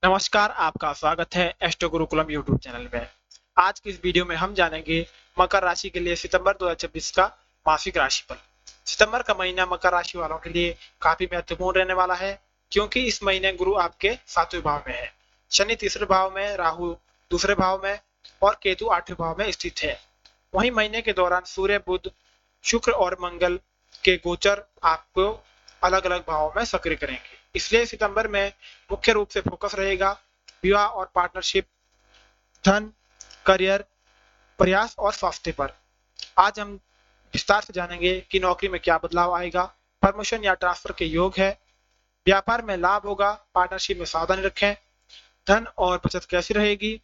नमस्कार, आपका स्वागत है एस्ट्रो गुरुकुलम यूट्यूब चैनल में। आज की इस वीडियो में हम जानेंगे मकर राशि के लिए सितंबर 2026 का मासिक राशिफल। सितंबर का महीना मकर राशि वालों के लिए काफी महत्वपूर्ण रहने वाला है, क्योंकि इस महीने गुरु आपके 7वें भाव में है, शनि तीसरे भाव में, राहु दूसरे भाव में और केतु 8वें भाव में स्थित है। वहीं महीने के दौरान सूर्य, बुध, शुक्र और मंगल के गोचर आपको अलग अलग भावों में सक्रिय करेंगे। इसलिए सितंबर में मुख्य रूप से फोकस रहेगा विवाह और पार्टनरशिप, धन, करियर, प्रयास और स्वास्थ्य पर। आज हम विस्तार से जानेंगे कि नौकरी में क्या बदलाव आएगा, प्रमोशन या ट्रांसफर के योग है, व्यापार में लाभ होगा, पार्टनरशिप में सावधानी रखें, धन और बचत कैसी रहेगी,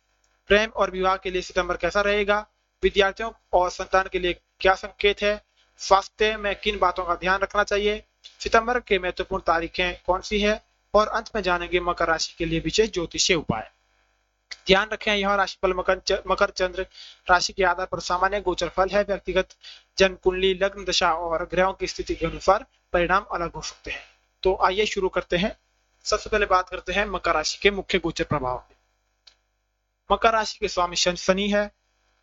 प्रेम और विवाह के लिए सितंबर कैसा रहेगा, विद्यार्थियों और संतान के लिए क्या संकेत है, स्वास्थ्य में किन बातों का ध्यान रखना चाहिए, सितंबर के महत्वपूर्ण तारीखें कौन सी है और अंत में जानेंगे मकर राशि के लिए विशेष ज्योतिषीय उपाय। ध्यान रखें, यह राशिफल मकर चंद्र राशि के आधार पर सामान्य गोचर फल है। व्यक्तिगत जन्म कुंडली, लग्न दशा और ग्रहों की स्थिति के अनुसार परिणाम अलग हो सकते हैं। तो आइए शुरू करते हैं। सबसे पहले बात करते हैं मकर राशि के मुख्य गोचर प्रभाव। मकर राशि के स्वामी शनि है।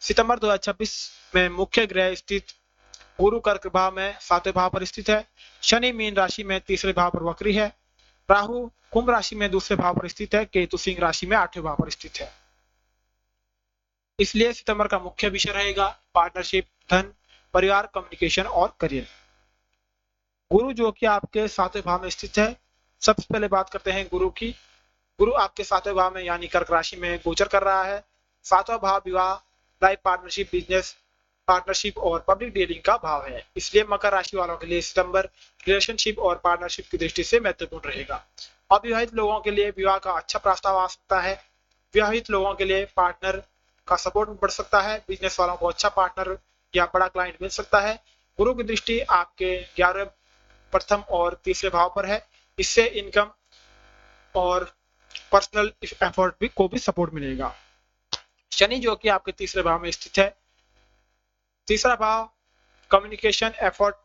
सितंबर 2026 में मुख्य ग्रह स्थित गुरु कर्क भाव में 7वें भाव पर स्थित है। शनि मीन राशि में तीसरे भाव पर वक्री है। राहु कुंभ राशि में दूसरे भाव पर स्थित है। केतु सिंह राशि में 8वें भाव पर स्थित है। इसलिए सितंबर का मुख्य विषय रहेगा पार्टनरशिप, धन, परिवार, कम्युनिकेशन और करियर। गुरु जो कि आपके 7वें भाव में स्थित है। सबसे पहले बात करते हैं गुरु की। गुरु आपके 7वें भाव में यानी कर्क राशि में गोचर कर रहा है। 7वां भाव विवाह, लाइफ पार्टनरशिप, बिजनेस पार्टनरशिप और पब्लिक डीलिंग का भाव है। इसलिए मकर राशि वालों के लिए सितंबर रिलेशनशिप और पार्टनरशिप की दृष्टि से महत्वपूर्ण रहेगा। अविवाहित लोगों के लिए विवाह का अच्छा प्रस्ताव आ सकता है। विवाहित लोगों के लिए पार्टनर का सपोर्ट बढ़ सकता है। बिजनेस वालों को अच्छा पार्टनर या बड़ा क्लाइंट मिल सकता है। गुरु की दृष्टि आपके 11वें, प्रथम और तीसरे भाव पर है। इससे इनकम और पर्सनल एफर्ट को भी सपोर्ट मिलेगा। शनि जो कि आपके तीसरे भाव में स्थित है। तीसरा भाव कम्युनिकेशन, एफर्ट,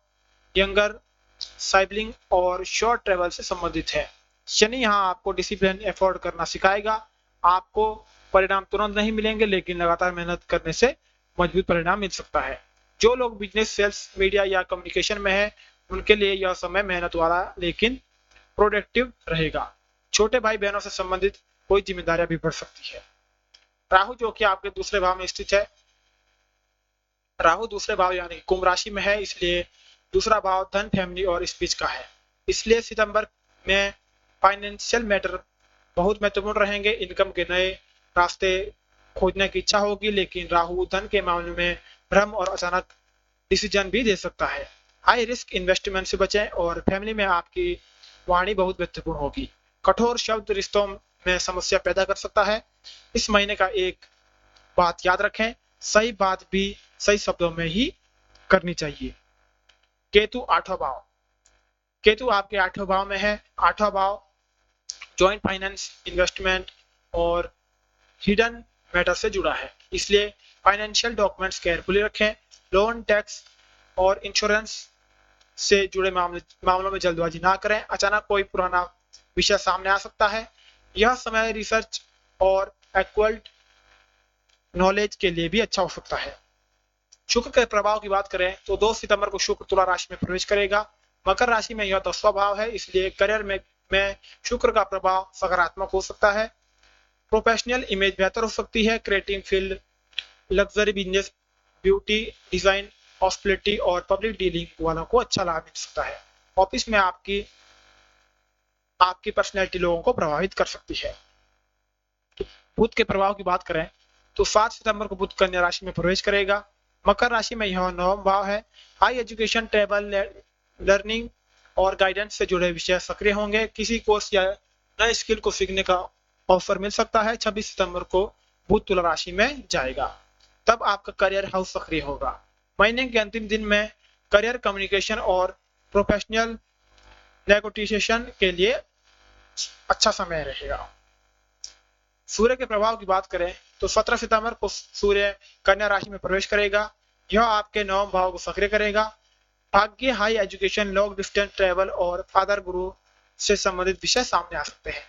यंगर साइबलिंग और शॉर्ट ट्रेवल से संबंधित है। शनि यहाँ आपको डिसिप्लिन, एफर्ट करना सिखाएगा। आपको परिणाम तुरंत नहीं मिलेंगे, लेकिन लगातार मेहनत करने से मजबूत परिणाम मिल सकता है। जो लोग बिजनेस, सेल्स, मीडिया या कम्युनिकेशन में है, उनके लिए यह समय मेहनत वाला लेकिन प्रोडक्टिव रहेगा। छोटे भाई बहनों से संबंधित कोई जिम्मेदारियां भी बढ़ सकती है। राहु जो कि आपके दूसरे भाव में स्थित है। राहु दूसरे भाव यानी कुंभ राशि में है, इसलिए दूसरा भाव धन, फैमिली और स्पीच का है। इसलिए सितंबर में फाइनेंशियल मैटर बहुत महत्वपूर्ण रहेंगे। इनकम के नए रास्ते खोजने की इच्छा होगी, लेकिन राहु धन के मामले में भ्रम और अचानक डिसीजन भी दे सकता है। हाई रिस्क इन्वेस्टमेंट से बचें और फैमिली में आपकी वाणी बहुत महत्वपूर्ण होगी। कठोर शब्द रिश्तों में समस्या पैदा कर सकता है। इस महीने का एक बात याद रखें, सही बात भी सही शब्दों में ही करनी चाहिए। केतु 8वां भाव। केतु आपके 8वें भाव में है। 8वां भाव जॉइंट फाइनेंस, इन्वेस्टमेंट और हिडन मैटर से जुड़ा है। इसलिए फाइनेंशियल डॉक्यूमेंट्स केयरफुली रखें। लोन, टैक्स और इंश्योरेंस से जुड़े मामलों में जल्दबाजी ना करें। अचानक कोई पुराना विषय सामने आ सकता है। यह समय रिसर्च और एक्वल्ट नॉलेज के लिए भी अच्छा हो सकता है। शुक्र के प्रभाव की बात करें तो 2 सितंबर को शुक्र तुला राशि में प्रवेश करेगा। मकर राशि में यह 10वां भाव है, इसलिए करियर में शुक्र का प्रभाव सकारात्मक हो सकता है। प्रोफेशनल इमेज बेहतर हो सकती है। Creative field, luxury business, beauty, design, hospitality और पब्लिक डीलिंग वालों को अच्छा लाभ मिल सकता है। ऑफिस में आपकी पर्सनैलिटी लोगों को प्रभावित कर सकती है। बुध के प्रभाव की बात करें तो 7 सितंबर को बुध कन्या राशि में प्रवेश करेगा। मकर राशि में यह 9वां भाव है। हाई एजुकेशन, ट्रेवल, लर्निंग और गाइडेंस से जुड़े विषय सक्रिय होंगे। किसी कोर्स या नए स्किल को सीखने का ऑफर मिल सकता है। 26 सितंबर को बुध तुला राशि में जाएगा, तब आपका करियर हाउस सक्रिय होगा। महीने के अंतिम दिन में करियर, कम्युनिकेशन और प्रोफेशनल नेगोशिएशन के लिए अच्छा समय रहेगा। सूर्य के प्रभाव की बात करें तो 17 सितंबर को सूर्य कन्या राशि में प्रवेश करेगा। यह आपके 9वें भाव को सक्रिय करेगा। भाग्य, high education, long distance travel और फादर गुरु से संबंधित विषय सामने आ सकते हैं।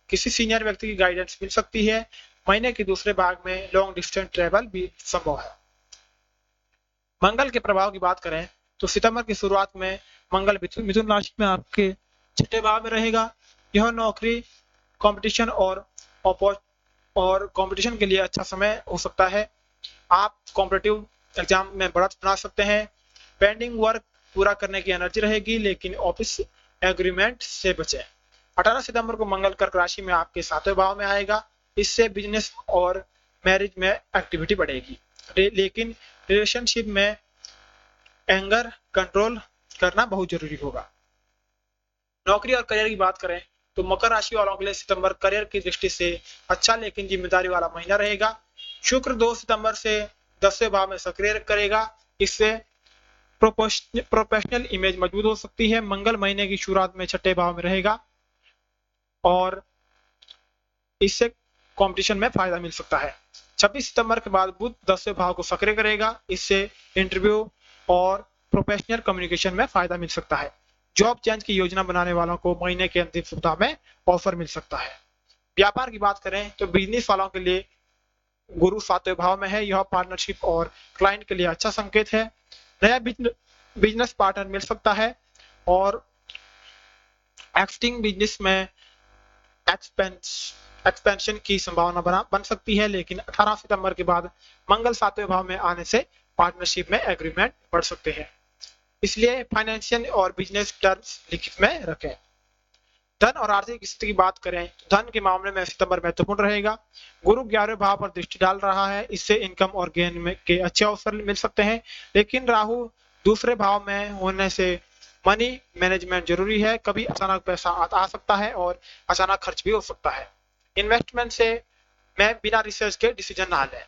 किसी सीनियर व्यक्ति की गाइडेंस मिल सकती है। महीने के दूसरे भाग में लॉन्ग डिस्टेंस ट्रेवल भी संभव है। मंगल के प्रभाव की बात करें तो सितंबर की शुरुआत में मंगल मिथुन राशि में आपके छठे भाव में रहेगा। यह नौकरी, कंपटीशन और कंपटीशन के लिए अच्छा समय हो सकता है। आप कॉम्पिटिटिव एग्जाम में बढ़त बना सकते हैं। पेंडिंग वर्क पूरा करने की एनर्जी रहेगी, लेकिन ऑफिस एग्रीमेंट से बचें। 18 सितंबर को मंगल कर्क राशि में आपके 7वें भाव में आएगा। इससे बिजनेस और मैरिज में एक्टिविटी बढ़ेगी, लेकिन रिलेशनशिप में एंगर कंट्रोल करना बहुत जरूरी होगा। नौकरी और करियर की बात करें तो मकर राशि वालों के लिए सितंबर करियर की दृष्टि से अच्छा लेकिन जिम्मेदारी वाला महीना रहेगा। शुक्र 2 सितंबर से 10वें भाव में सक्रिय करेगा। इससे प्रोफेशनल इमेज मजबूत हो सकती है। मंगल महीने की शुरुआत में छठे भाव में रहेगा और इससे कंपटीशन में फायदा मिल सकता है। 26 सितंबर के बाद बुध 10वें भाव को सक्रिय करेगा। इससे इंटरव्यू और प्रोफेशनल कम्युनिकेशन में फायदा मिल सकता है। जॉब चेंज की योजना बनाने वालों को महीने के अंतिम सप्ताह में ऑफर मिल सकता है। व्यापार की बात करें तो बिजनेस वालों के लिए गुरु 7वें भाव में है। यह पार्टनरशिप और क्लाइंट के लिए अच्छा संकेत है। नया बिजनेस पार्टनर मिल सकता है और एक्सटिंग बिजनेस में एक्सपेंशन की संभावना बन सकती है, लेकिन 18 सितंबर के बाद मंगल 7वें भाव में आने से पार्टनरशिप में एग्रीमेंट बढ़ सकते हैं। इसलिए फाइनेंशियल और बिजनेस टर्म्स लिखित में रखें। धन और आर्थिक स्थिति की बात करें तो धन के मामले में सितंबर महत्वपूर्ण रहेगा। गुरु 11वें भाव पर दृष्टि डाल रहा है। इससे इनकम और गेन के अच्छे अवसर मिल सकते हैं, लेकिन राहु दूसरे भाव में होने से मनी मैनेजमेंट जरूरी है। कभी अचानक पैसा आ सकता है और अचानक खर्च भी हो सकता है। इन्वेस्टमेंट से मैं बिना रिसर्च के डिसीजन ना लें।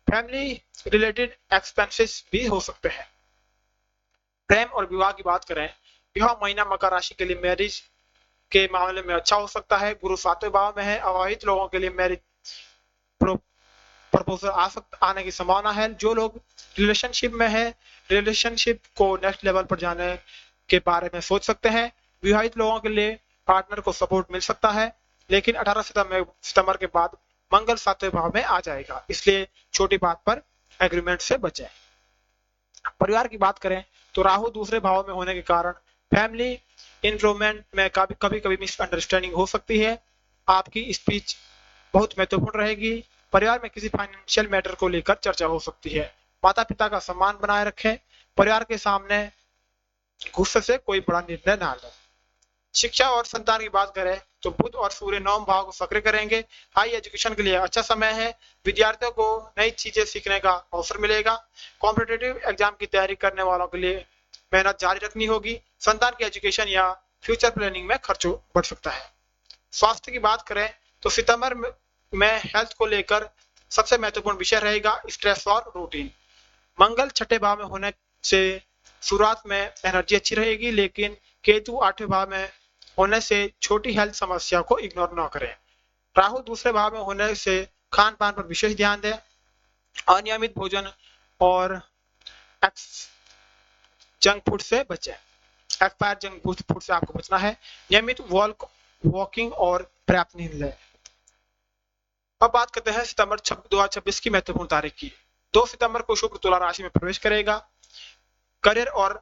फैमिली रिलेटेड एक्सपेंसेस भी हो सकते हैं। प्रेम और विवाह की बात करें, यह महीना मकर राशि के लिए मैरिज के मामले में अच्छा हो सकता है। गुरु 7वें भाव में है। अविवाहित लोगों के लिए मैरिज प्रपोजल आने की संभावना है। जो लोग रिलेशनशिप में है, रिलेशनशिप को नेक्स्ट लेवल पर जाने के बारे में सोच सकते हैं। विवाहित लोगों के लिए पार्टनर को सपोर्ट मिल सकता है, लेकिन 18 सितंबर के बाद मंगल 7वें भाव में आ जाएगा, इसलिए छोटी बात पर एग्रीमेंट से बचें। परिवार की बात करें तो राहु दूसरे भाव में होने के कारण फैमिली इन्वॉल्वमेंट में कभी कभी मिसअंडरस्टैंडिंग हो सकती है। आपकी स्पीच बहुत महत्वपूर्ण रहेगी। परिवार में किसी फाइनेंशियल मैटर को लेकर चर्चा हो सकती है। माता पिता का सम्मान बनाए रखें। परिवार के सामने गुस्से से कोई बड़ा निर्णय ना लें। शिक्षा और संतान की बात करें तो बुध और सूर्य 9वें भाव को सक्रिय करेंगे। हाई एजुकेशन के लिए अच्छा समय है। विद्यार्थियों को नई चीजें सीखने का अवसर मिलेगा। कॉम्पिटिटिव एग्जाम की तैयारी करने वालों के लिए मेहनत जारी रखनी होगी। संतान की एजुकेशन या फ्यूचर प्लानिंग में खर्च बढ़ सकता है। स्वास्थ्य की बात करें तो सितंबर में हेल्थ को लेकर सबसे महत्वपूर्ण विषय रहेगा स्ट्रेस और रूटीन। मंगल छठे भाव में होने से शुरुआत में एनर्जी अच्छी रहेगी, लेकिन केतु 8वें भाव में होने से छोटी हेल्थ समस्या को इग्नोर न करें। राहु दूसरे भाव में होने से खान पान पर विशेष ध्यान दें। अनियमित भोजन और जंक फूड से बचें। एक्सपायर जंक फूड से आपको बचना है। नियमित वॉकिंग और पर्याप्त नींद लें। अब बात करते हैं सितंबर 2026 की महत्वपूर्ण तारीख की। 2 सितंबर को शुक्र तुला राशि में प्रवेश करेगा। करियर और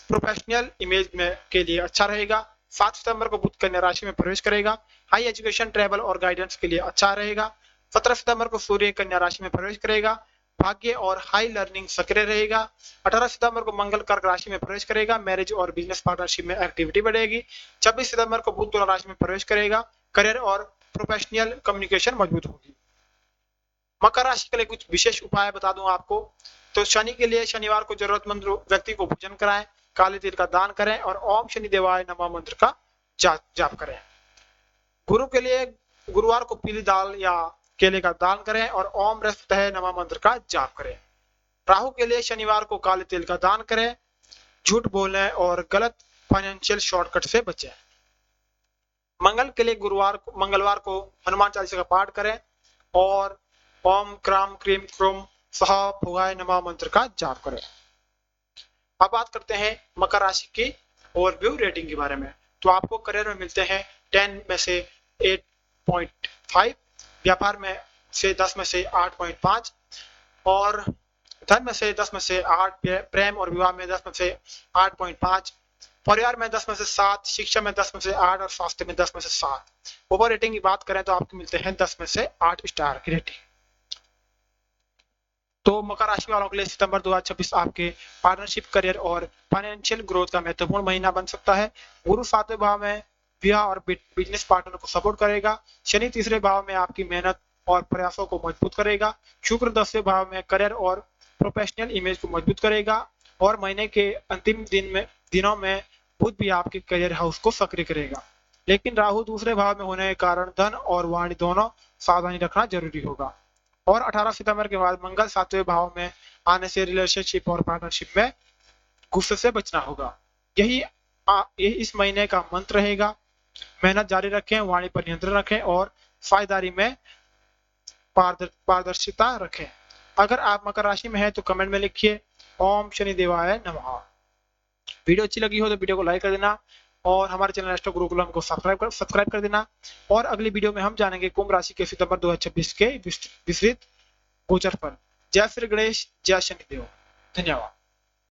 प्रोफेशनल इमेज में के लिए अच्छा रहेगा। 7 सितंबर को बुध कन्या राशि में प्रवेश करेगा। हाई एजुकेशन, ट्रैवल और गाइडेंस के लिए अच्छा रहेगा। 17 सितंबर को सूर्य कन्या राशि में प्रवेश करेगा। भाग्य और हाई लर्निंग सक्रिय रहेगा। 18 सितंबर को मंगल कर्क राशि में प्रवेश करेगा। मैरिज और बिजनेस पार्टनरशिप में एक्टिविटी बढ़ेगी। 26 सितंबर को बुध तुला राशि में प्रवेश करेगा। करियर और प्रोफेशनल कम्युनिकेशन मजबूत होगी। मकर राशि के लिए कुछ विशेष उपाय बता दूं आपको, तो शनि के लिए शनिवार को जरूरतमंद व्यक्ति को भोजन कराएं, काले तिल का दान करें और ओम शनि देवाय नमः मंत्र का जाप करें। गुरु के लिए गुरुवार को पीली दाल या केले का दान करें और ओम रस्तः नमः मंत्र का जाप करें। राहु के लिए शनिवार को काले तिल का दान करें। झूठ बोलने और गलत फाइनेंशियल शॉर्टकट से बचें। मंगल के लिए मंगलवार को हनुमान चालीसा का पाठ करें और ओम क्राम क्रीम क्रोम स्वाहा भुवाय नमः मंत्र का जाप करें। अब बात करते हैं मकर राशि की ओवरव्यू रेटिंग के बारे में। तो आपको करियर में मिलते हैं 10 में से 8 8.5, व्यापार में से 10 में से 8.5, और धन में से 10 में से 8, प्रेम और विवाह में 10 में से 8.5, परिवार में 10 में से 7, शिक्षा में 10 में से 8 और स्वास्थ्य में 10 में से 7। ओवर रेटिंग की बात करें तो आपको मिलते हैं 10 में से 8 स्टार की रेटिंग। तो मकर राशि वालों के लिए सितंबर 2026 आपके पार्टनरशिप, करियर और फाइनेंशियल ग्रोथ का महत्वपूर्ण महीना बन सकता है। गुरु 7वें भाव में विवाह और बिजनेस पार्टनर को सपोर्ट करेगा। शनि 3रे भाव में आपकी मेहनत और प्रयासों को मजबूत करेगा। शुक्र 10वें भाव में करियर और प्रोफेशनल इमेज को मजबूत करेगा, और महीने के अंतिम दिनों में बुध भी आपके करियर हाउस को सक्रिय करेगा। लेकिन राहु दूसरे भाव में होने के कारण धन और वाणी दोनों सावधानी रखना जरूरी होगा। और 18 सितंबर के बाद मंगल 7वें भाव में आने से रिलेशनशिप और पार्टनरशिप में गुस्से से बचना होगा। यही इस महीने का मंत्र रहेगा। मेहनत जारी रखें, वाणी पर नियंत्रण रखें और साझेदारी में पारदर्शिता रखें। अगर आप मकर राशि में हैं तो कमेंट में लिखिए ओम शनि देवाय नमः। वीडियो अच्छी लगी हो तो वीडियो को लाइक कर देना, और हमारे चैनल एस्ट्रो गुरुकुलम को सब्सक्राइब कर देना। और अगली वीडियो में हम जानेंगे कुंभ राशि के सितंबर 2026 के विस्तृत गोचर पर। जय श्री गणेश, जय शनिदेव, धन्यवाद।